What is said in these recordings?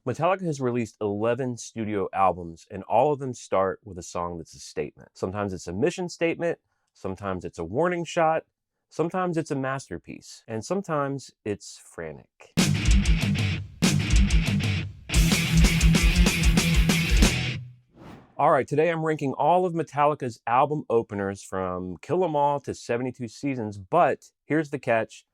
Metallica has released 11 studio albums, and all of them start with a song that's a statement. Sometimes it's a mission statement, sometimes it's a warning shot, sometimes it's a masterpiece, and sometimes it's frantic. All right, today I'm ranking all of Metallica's album openers from Kill 'Em All to 72 Seasons, but here's the catch.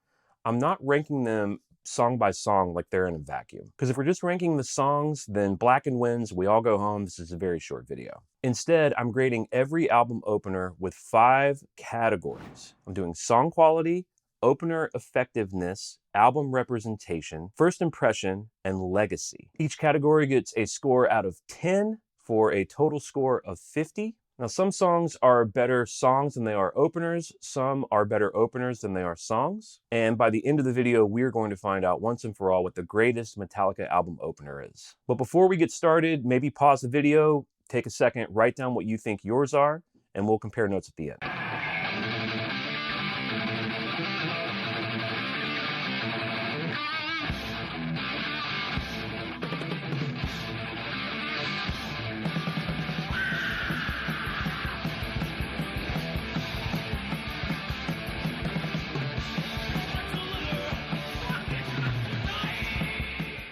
I'm not ranking them song by song like they're in a vacuum. Because if we're just ranking the songs, then Blackened wins, we all go home. This is a very short video. Instead, I'm grading every album opener with 5 categories. I'm doing song quality, opener effectiveness, album representation, first impression, and legacy. Each category gets a score out of 10 for a total score of 50. Now, some songs are better songs than they are openers. Some are better openers than they are songs. And by the end of the video, we're going to find out once and for all what the greatest Metallica album opener is. But before we get started, maybe pause the video, take a second, write down what you think yours are, and we'll compare notes at the end.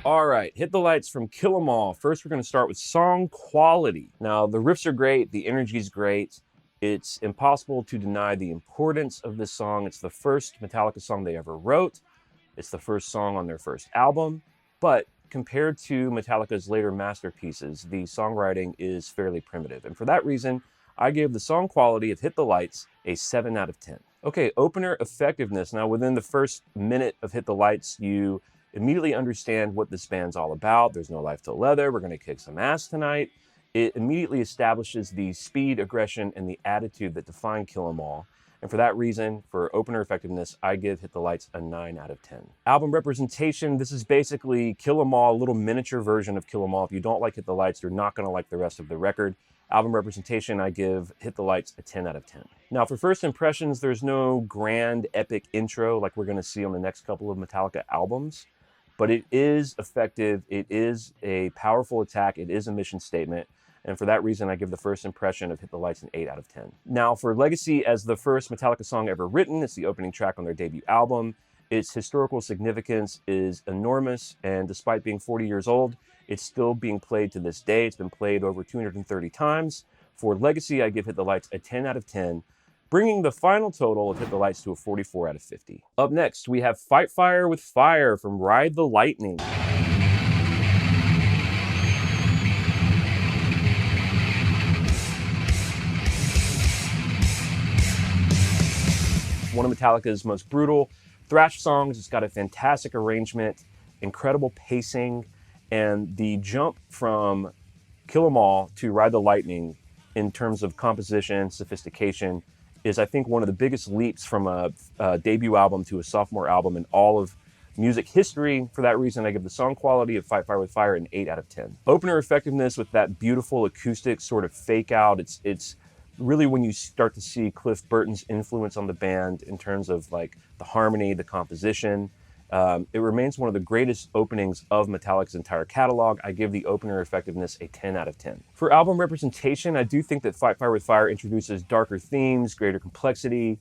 All right, Hit the Lights from Kill 'Em All. First, we're going to start with song quality. Now, the riffs are great, the energy is great. It's impossible to deny the importance of this song. It's the first Metallica song they ever wrote. It's the first song on their first album. But compared to Metallica's later masterpieces, the songwriting is fairly primitive. And for that reason, I gave the song quality of Hit the Lights a 7 out of 10. Okay, opener effectiveness. Now, within the first minute of Hit the Lights, you immediately understand what this band's all about. There's no life till leather. We're going to kick some ass tonight. It immediately establishes the speed, aggression, and the attitude that define Kill 'Em All. And for that reason, for opener effectiveness, I give Hit the Lights a 9 out of 10. Album representation, this is basically Kill 'Em All, a little miniature version of Kill 'Em All. If you don't like Hit the Lights, you're not going to like the rest of the record. Album representation, I give Hit the Lights a 10 out of 10. Now, for first impressions, there's no grand, epic intro like we're going to see on the next couple of Metallica albums. But it is effective, it is a powerful attack, it is a mission statement, and for that reason I give the first impression of Hit the Lights an 8 out of 10. Now for Legacy, as the first Metallica song ever written, it's the opening track on their debut album. Its historical significance is enormous, and despite being 40 years old, it's still being played to this day. It's been played over 230 times. For Legacy, I give Hit the Lights a 10 out of 10. Bringing the final total of Hit the Lights to a 44 out of 50. Up next, we have Fight Fire with Fire from Ride the Lightning. One of Metallica's most brutal thrash songs. It's got a fantastic arrangement, incredible pacing, and the jump from Kill 'Em All to Ride the Lightning in terms of composition, sophistication, is I think one of the biggest leaps from a debut album to a sophomore album in all of music history. For that reason, I give the song quality of Fight Fire with Fire an 8 out of 10. Opener effectiveness with that beautiful acoustic sort of fake out. It's really when you start to see Cliff Burton's influence on the band in terms of like the harmony, the composition. It remains one of the greatest openings of Metallica's entire catalog. I give the opener effectiveness a 10 out of 10. For album representation, I do think that Fight Fire with Fire introduces darker themes, greater complexity,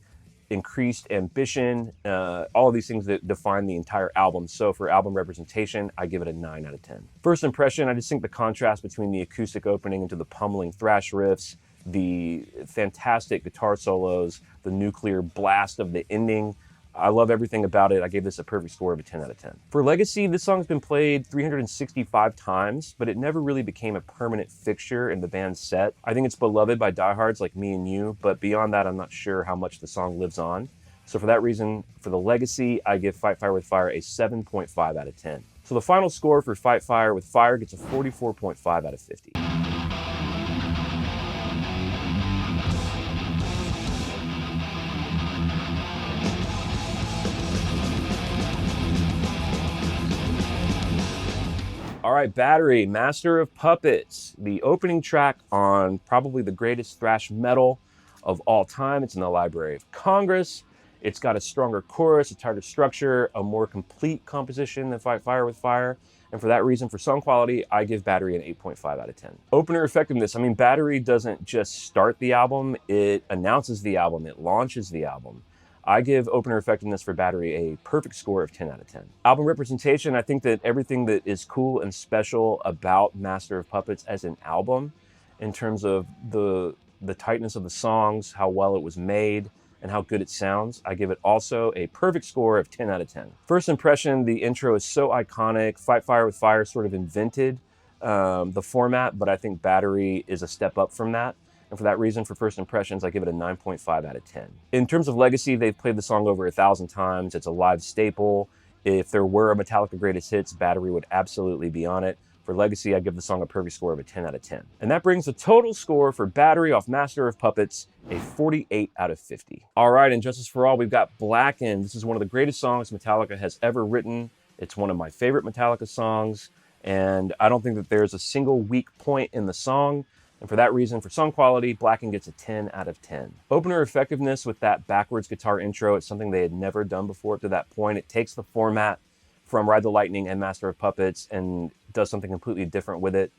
increased ambition, all of these things that define the entire album. So for album representation, I give it a 9 out of 10. First impression, I just think the contrast between the acoustic opening into the pummeling thrash riffs, the fantastic guitar solos, the nuclear blast of the ending, I love everything about it. I gave this a perfect score of a 10 out of 10. For Legacy, this song's been played 365 times, but it never really became a permanent fixture in the band's set. I think it's beloved by diehards like me and you, but beyond that, I'm not sure how much the song lives on. So for that reason, for the Legacy, I give Fight Fire with Fire a 7.5 out of 10. So the final score for Fight Fire with Fire gets a 44.5 out of 50. All right, Battery, Master of Puppets, the opening track on probably the greatest thrash metal of all time. It's in the Library of Congress. It's got a stronger chorus, a tighter structure, a more complete composition than Fight Fire with Fire. And for that reason, for song quality, I give Battery an 8.5 out of 10. Opener effectiveness. I mean, Battery doesn't just start the album, it announces the album, it launches the album. I give opener effectiveness for Battery a perfect score of 10 out of 10. Album representation, I think that everything that is cool and special about Master of Puppets as an album, in terms of the tightness of the songs, how well it was made, and how good it sounds, I give it also a perfect score of 10 out of 10. First impression, the intro is so iconic. Fight Fire with Fire sort of invented the format, but I think Battery is a step up from that. And for that reason, for first impressions, I give it a 9.5 out of 10. In terms of legacy, they've played the song over 1,000 times. It's a live staple. If there were a Metallica Greatest Hits, Battery would absolutely be on it. For legacy, I give the song a perfect score of a 10 out of 10. And that brings the total score for Battery off Master of Puppets a 48 out of 50. All right, and Justice for All, we've got Blackened. This is one of the greatest songs Metallica has ever written. It's one of my favorite Metallica songs, and I don't think that there's a single weak point in the song. And for that reason, for song quality, Blackened gets a 10 out of 10. Opener effectiveness with that backwards guitar intro, it's something they had never done before to that point. It takes the format from Ride the Lightning and Master of Puppets and does something completely different with it.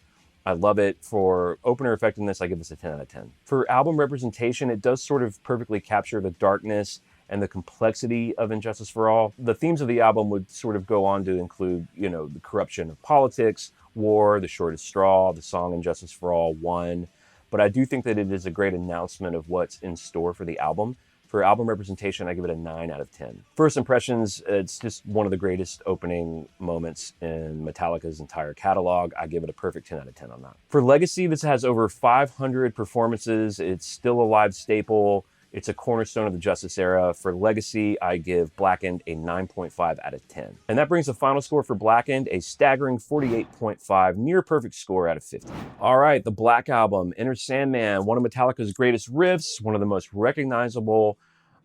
I love it. For opener effectiveness, I give this a 10 out of 10. For album representation, it does sort of perfectly capture the darkness and the complexity of Injustice for All. The themes of the album would sort of go on to include, you know, the corruption of politics, war, the shortest straw, the song Injustice for All won. But I do think that it is a great announcement of what's in store for the album. For album representation, I give it a 9 out of 10. First impressions, it's just one of the greatest opening moments in Metallica's entire catalog. I give it a perfect 10 out of 10 on that. For legacy, this has over 500 performances. It's still a live staple. It's a cornerstone of the Justice era. For legacy, I give Blackened a 9.5 out of 10. And that brings the final score for Blackened, a staggering 48.5, near perfect score out of 50. All right, the Black Album, Enter Sandman, one of Metallica's greatest riffs, one of the most recognizable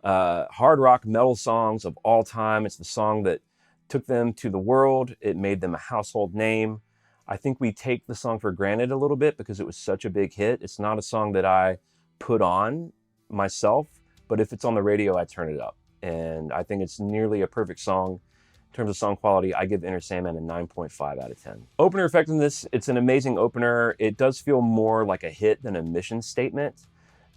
hard rock metal songs of all time. It's the song that took them to the world. It made them a household name. I think we take the song for granted a little bit because it was such a big hit. It's not a song that I put on myself, but if it's on the radio, I turn it up. And I think it's nearly a perfect song. In terms of song quality, I give Enter Sandman a 9.5 out of 10. Opener effectiveness, it's an amazing opener. It does feel more like a hit than a mission statement.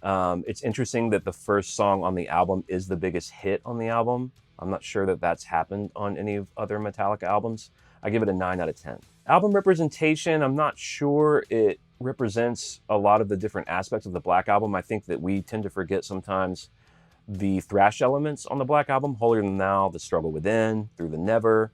It's interesting that the first song on the album is the biggest hit on the album. I'm not sure that that's happened on any of other Metallica albums. I give it a 9 out of 10. Album representation, I'm not sure it represents a lot of the different aspects of the Black Album. I think that we tend to forget sometimes the thrash elements on the Black Album, Holier Than Thou, The Struggle Within, Through the Never.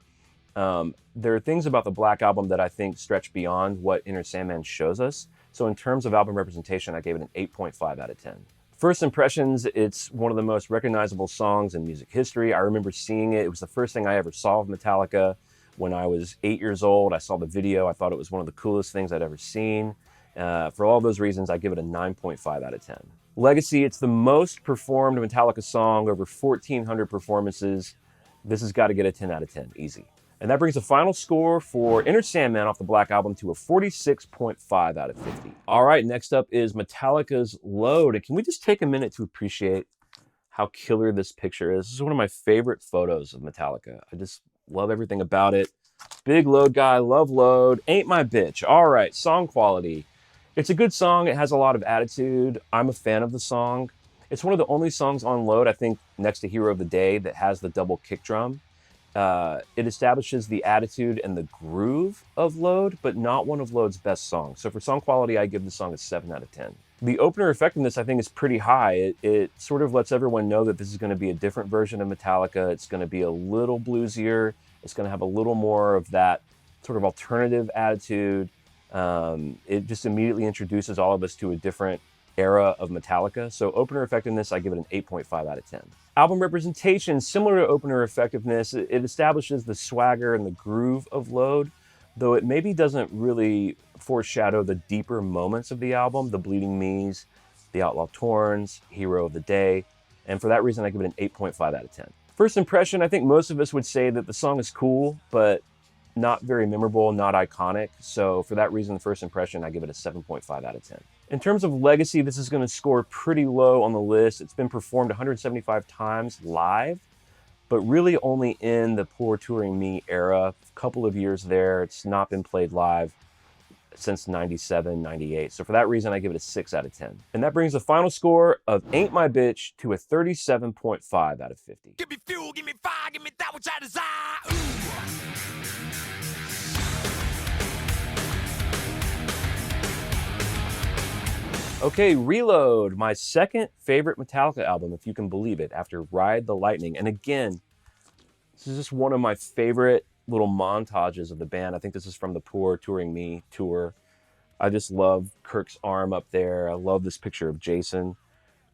There are things about the Black Album that I think stretch beyond what Enter Sandman shows us. So in terms of album representation, I gave it an 8.5 out of 10. First impressions, it's one of the most recognizable songs in music history. I remember seeing it. It was the first thing I ever saw of Metallica when I was 8 years old. I saw the video. I thought it was one of the coolest things I'd ever seen. For all those reasons, I give it a 9.5 out of 10. Legacy, it's the most performed Metallica song, over 1,400 performances. This has got to get a 10 out of 10, easy. And that brings the final score for Enter Sandman off the Black Album to a 46.5 out of 50. All right, next up is Metallica's Load. And can we just take a minute to appreciate how killer this picture is? This is one of my favorite photos of Metallica. I just love everything about it. Big Load guy, love Load, ain't my bitch. All right, song quality. It's a good song. It has a lot of attitude. I'm a fan of the song. It's one of the only songs on Load, I think, next to Hero of the Day, that has the double kick drum. It establishes the attitude and the groove of Load, but not one of Load's best songs. So for song quality, I give the song a 7 out of 10. The opener effectiveness, I think, is pretty high. It sort of lets everyone know that this is going to be a different version of Metallica. It's going to be a little bluesier. It's going to have a little more of that sort of alternative attitude. It just immediately introduces all of us to a different era of Metallica. So opener effectiveness, I give it an 8.5 out of 10. Album representation, similar to opener effectiveness, it establishes the swagger and the groove of Load, though it maybe doesn't really foreshadow the deeper moments of the album, the Bleeding Me's, the Outlaw Torns, Hero of the Day, and for that reason, I give it an 8.5 out of 10. First impression, I think most of us would say that the song is cool, but not very memorable, not iconic. So for that reason, the first impression, I give it a 7.5 out of 10. In terms of legacy, this is going to score pretty low on the list. It's been performed 175 times live. but really only in the Poor Touring Me era. A couple of years there. It's not been played live since 97, 98. So for that reason, I give it a 6 out of 10. And that brings the final score of Ain't My Bitch to a 37.5 out of 50. Give me fuel, give me fire, give me that which I desire. Ooh. Okay, Reload, my second favorite Metallica album, if you can believe it, after Ride the Lightning. And again, this is just one of my favorite little montages of the band. I think this is from the Poor Touring Me tour. I just love Kirk's arm up there. I love this picture of Jason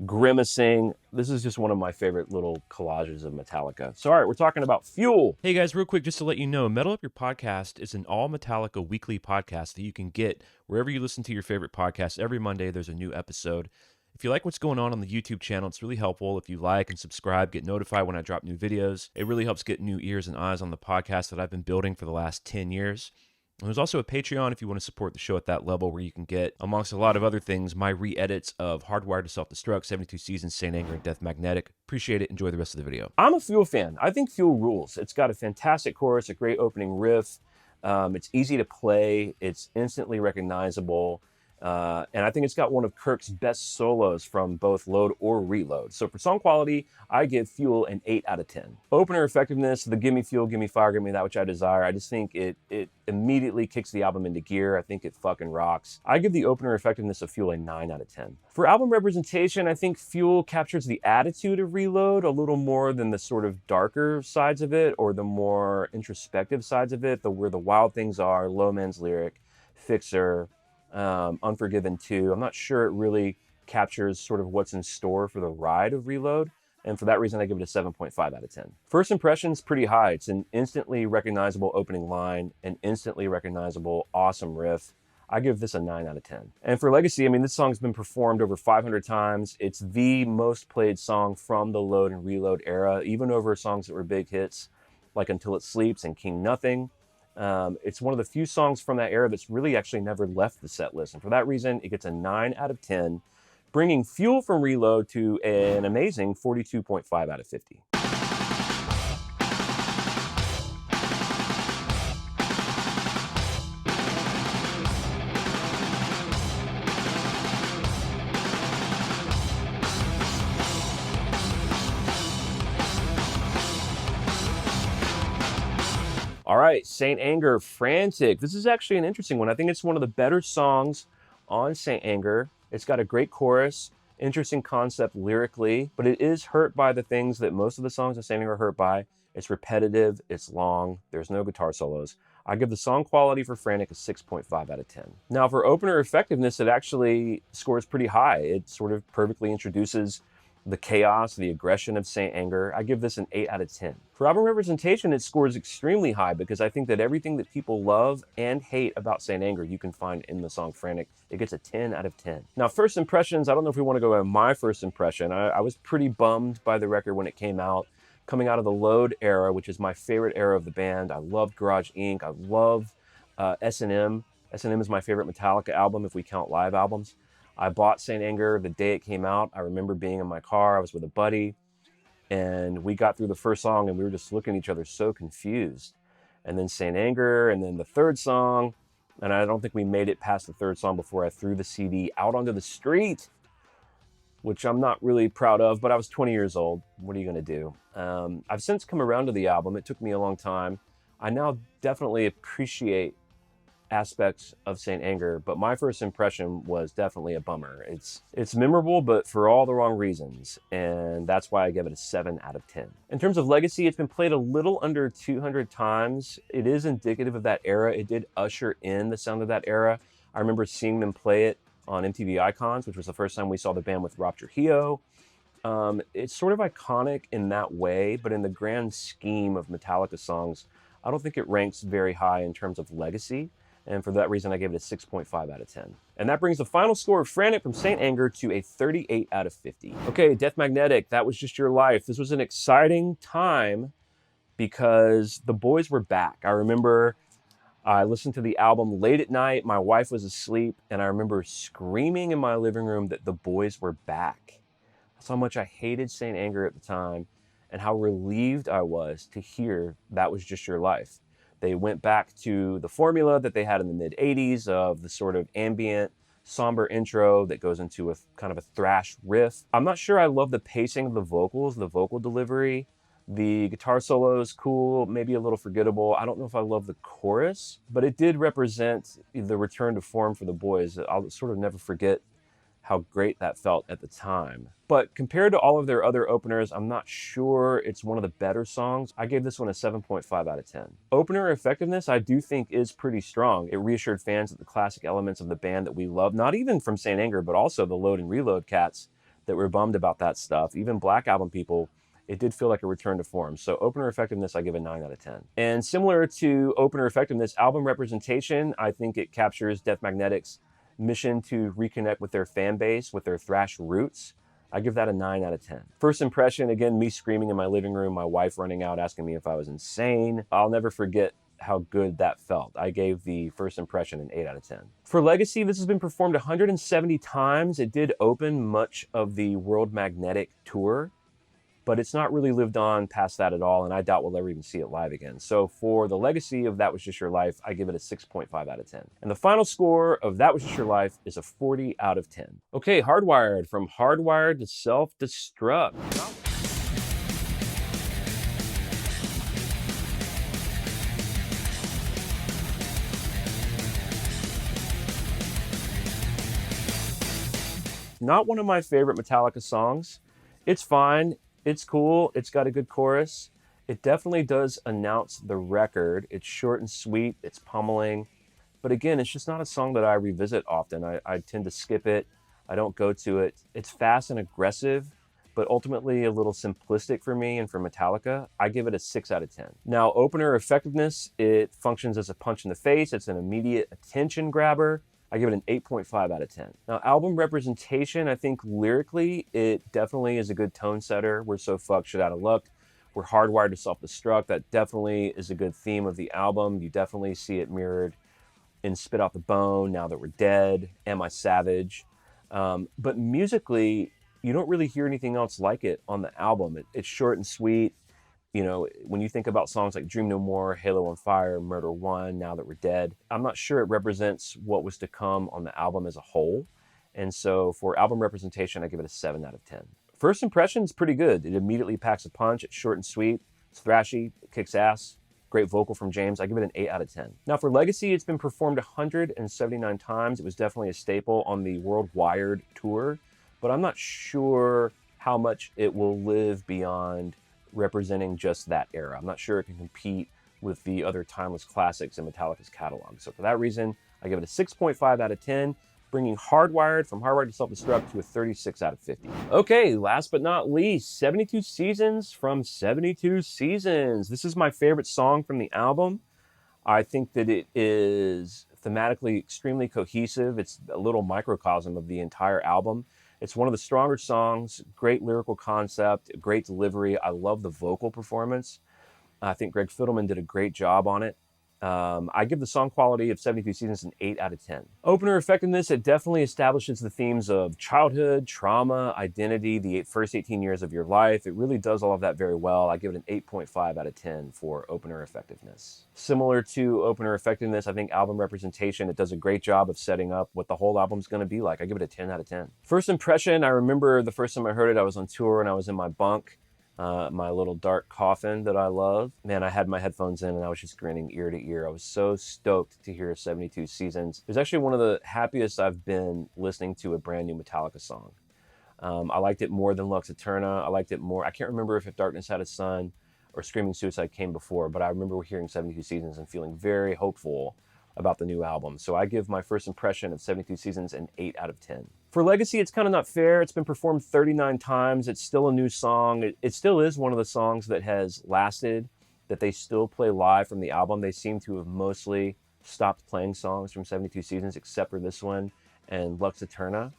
grimacing. This is just one of my favorite little collages of Metallica. So, all right, we're talking about Fuel. Hey guys, real quick, just to let you know, Metal Up Your Podcast is an all Metallica weekly podcast that you can get wherever you listen to your favorite podcasts. Every Monday, there's a new episode. If you like what's going on the YouTube channel, it's really helpful if you like and subscribe, get notified when I drop new videos. It really helps get new ears and eyes on the podcast that I've been building for the last 10 years. And there's also a Patreon if you want to support the show at that level, where you can get, amongst a lot of other things, my re-edits of Hardwired to Self-Destruct, 72 Seasons, Saint Anger, and Death Magnetic. Appreciate it. Enjoy the rest of the video. I'm a Fuel fan. I think Fuel rules. It's got a fantastic chorus, a great opening riff. It's easy to play. It's instantly recognizable. And I think it's got one of Kirk's best solos from both Load or Reload. So for song quality, I give Fuel an 8 out of 10. Opener effectiveness, the Gimme Fuel, Gimme Fire, Gimme That Which I Desire, I just think it immediately kicks the album into gear. I think it fucking rocks. I give the opener effectiveness of Fuel a 9 out of 10. For album representation, I think Fuel captures the attitude of Reload a little more than the sort of darker sides of it, or the more introspective sides of it, where the wild things are, Low Man's Lyric, Fixer, Unforgiven 2. I'm not sure it really captures sort of what's in store for the ride of Reload. And for that reason, I give it a 7.5 out of 10. First impression's pretty high. It's an instantly recognizable opening line, an instantly recognizable awesome riff. I give this a 9 out of 10. And for legacy, I mean, this song's been performed over 500 times. It's the most played song from the Load and Reload era, even over songs that were big hits, like Until It Sleeps and King Nothing. It's one of the few songs from that era that's really actually never left the set list. And for that reason, it gets a 9 out of 10, bringing Fuel from Reload to an amazing 42.5 out of 50. All right, Saint Anger, Frantic. This is actually an interesting one. I think it's one of the better songs on Saint Anger. It's got a great chorus, interesting concept lyrically, but it is hurt by the things that most of the songs of Saint Anger are hurt by. It's repetitive, it's long, there's no guitar solos. I give the song quality for Frantic a 6.5 out of 10. Now for opener effectiveness, it actually scores pretty high. It sort of perfectly introduces the chaos, the aggression of Saint Anger. I give this an 8 out of 10. For album representation, it scores extremely high because I think that everything that people love and hate about Saint Anger, you can find in the song Frantic. It gets a 10 out of 10. Now, first impressions, I don't know if we want to go by my first impression. I was pretty bummed by the record when it came out. Coming out of the Load era, which is my favorite era of the band. I loved Garage Inc. I love S&M. S&M is my favorite Metallica album if we count live albums. I bought Saint Anger the day it came out. I remember being in my car. I was with a buddy, and we got through the first song, and we were just looking at each other so confused. And then Saint Anger, and then the third song, and I don't think we made it past the third song before I threw the CD out onto the street, which I'm not really proud of, but I was 20 years old. What are you going to do? I've since come around to the album. It took me a long time. I now definitely appreciate aspects of Saint Anger, but my first impression was definitely a bummer. It's memorable, but for all the wrong reasons, and that's why I give it a 7 out of 10. In terms of legacy, it's been played a little under 200 times. It is indicative of that era. It did usher in the sound of that era. I remember seeing them play it on MTV Icons, which was the first time we saw the band with Rob Trujillo. It's sort of iconic in that way, but in the grand scheme of Metallica songs, I don't think it ranks very high in terms of legacy. And for that reason, I gave it a 6.5 out of 10. And that brings the final score of Frantic from Saint Anger to a 38 out of 50. Okay, Death Magnetic, That Was Just Your Life. This was an exciting time because the boys were back. I remember I listened to the album late at night. My wife was asleep, and I remember screaming in my living room that the boys were back. That's how much I hated Saint Anger at the time. and how relieved I was to hear That Was Just Your Life. They went back to the formula that they had in the mid 80s of the sort of ambient, somber intro that goes into a kind of a thrash riff. I'm not sure I love the pacing of the vocals, the vocal delivery. The guitar solo is cool, maybe a little forgettable. I don't know if I love the chorus, but it did represent the return to form for the boys. I'll sort of never forget how great that felt at the time. But compared to all of their other openers, I'm not sure it's one of the better songs. I gave this one a 7.5 out of 10. Opener effectiveness, I do think, is pretty strong. It reassured fans that the classic elements of the band that we love, not even from Saint Anger, but also the Load and Reload cats that were bummed about that stuff, even Black Album people, it did feel like a return to form. So opener effectiveness, I give a 9 out of 10. And similar to opener effectiveness, album representation, I think it captures Death Magnetic's mission to reconnect with their fan base, with their thrash roots. I give that a 9 out of 10. First impression, again, me screaming in my living room, my wife running out asking me if I was insane. I'll never forget how good that felt. I gave the first impression an 8 out of 10. For Legacy, this has been performed 170 times. It did open much of the World Magnetic tour, but it's not really lived on past that at all, and I doubt we'll ever even see it live again. So for the legacy of That Was Just Your Life, I give it a 6.5 out of 10. And the final score of That Was Just Your Life is a 40 out of 10. Okay, Hardwired, from Hardwired to Self-Destruct. Not one of my favorite Metallica songs. It's fine. It's cool. It's got a good chorus. It definitely does announce the record. It's short and sweet. It's pummeling. But again, it's just not a song that I revisit often. I tend to skip it. I don't go to it. It's fast and aggressive, but ultimately a little simplistic for me and for Metallica. I give it a 6 out of 10. Now, opener effectiveness, it functions as a punch in the face. It's an immediate attention grabber. I give it an 8.5 out of 10. Now, album representation, I think lyrically, it definitely is a good tone setter. We're so fucked, shit out of luck. We're hardwired to self-destruct. That definitely is a good theme of the album. You definitely see it mirrored in Spit Out the Bone, Now That We're Dead, Am I Savage? But musically, you don't really hear anything else like it on the album. It's short and sweet. You know, when you think about songs like Dream No More, Halo on Fire, Murder One, Now That We're Dead, I'm not sure it represents what was to come on the album as a whole. And so for album representation, I give it a 7 out of 10. First impression's pretty good. It immediately packs a punch. It's short and sweet. It's thrashy. It kicks ass. Great vocal from James. I give it an 8 out of 10. Now for Legacy, it's been performed 179 times. It was definitely a staple on the World Wired tour, but I'm not sure how much it will live beyond representing just that era. I'm not sure it can compete with the other timeless classics in Metallica's catalog. So for that reason, I give it a 6.5 out of 10, bringing Hardwired from Hardwired to Self-Destruct to a 36 out of 50. Okay, last but not least, 72 Seasons from 72 Seasons. This is my favorite song from the album. I think that it is thematically extremely cohesive. It's a little microcosm of the entire album. It's one of the stronger songs, great lyrical concept, great delivery. I love the vocal performance. I think Greg Fidelman did a great job on it. I give the song quality of 72 Seasons an 8 out of 10. Opener effectiveness, it definitely establishes the themes of childhood, trauma, identity, the first 18 years of your life. It really does all of that very well. I give it an 8.5 out of 10 for opener effectiveness. Similar to opener effectiveness, I think album representation, it does a great job of setting up what the whole album's going to be like. I give it a 10 out of 10. First impression, I remember the first time I heard it, I was on tour and I was in my bunk. My little dark coffin that I love. Man, I had my headphones in and I was just grinning ear to ear. I was so stoked to hear 72 Seasons. It was actually one of the happiest I've been listening to a brand new Metallica song. I liked it more than Lux Eterna. I liked it more. I can't remember if Darkness Had a Sun or Screaming Suicide came before, but I remember hearing 72 Seasons and feeling very hopeful about the new album. So I give my first impression of 72 Seasons an 8 out of 10. For Legacy, it's kind of not fair. It's been performed 39 times. It's still a new song. It still is one of the songs that has lasted, that they still play live from the album. They seem to have mostly stopped playing songs from 72 Seasons, except for this one and Lux Eterna.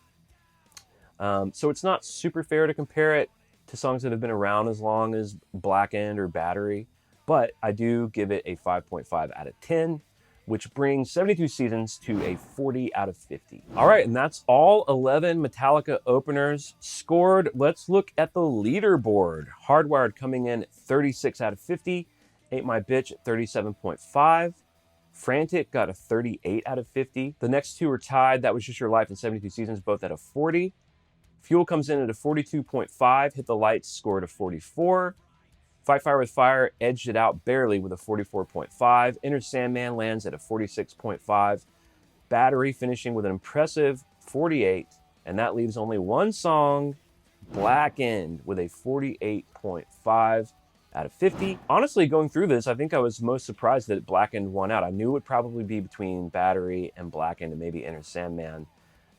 So it's not super fair to compare it to songs that have been around as long as Blackened or Battery, but I do give it a 5.5 out of 10. which brings 72 seasons to a 40 out of 50. All right, and that's all 11 Metallica openers scored. Let's look at the leaderboard. Hardwired coming in at 36 out of 50. Ain't My Bitch at 37.5. Frantic got a 38 out of 50. The next two are tied. That Was Just Your Life and 72 Seasons, both at a 40. Fuel comes in at a 42.5. Hit the Lights scored a 44. Fight Fire with Fire edged it out barely with a 44.5. Enter Sandman lands at a 46.5. Battery finishing with an impressive 48. And that leaves only one song, Blackened, with a 48.5 out of 50. Honestly, going through this, I think I was most surprised that Blackened won out. I knew it would probably be between Battery and Blackened and maybe Enter Sandman.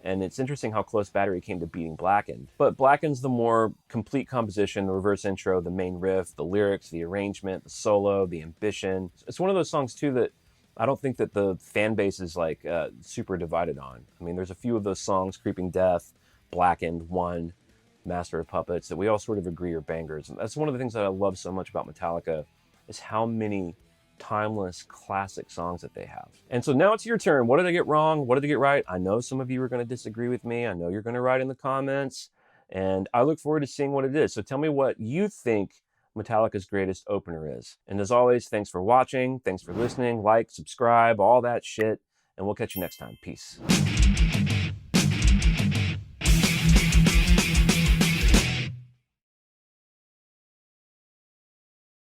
And it's interesting how close Battery came to beating Blackened. But Blackened's the more complete composition, the reverse intro, the main riff, the lyrics, the arrangement, the solo, the ambition. It's one of those songs, too, that I don't think that the fan base is like super divided on. I mean, there's a few of those songs, Creeping Death, Blackened, One, Master of Puppets, that we all sort of agree are bangers. And that's one of the things that I love so much about Metallica, is how many timeless classic songs that they have. And so now it's your turn. What did I get wrong? What did I get right? I know some of you are going to disagree with me. I know you're going to write in the comments, and I look forward to seeing what it is. So tell me what you think Metallica's greatest opener is. And as always, thanks for watching. Thanks for listening. Like, subscribe, all that shit. And we'll catch you next time. Peace.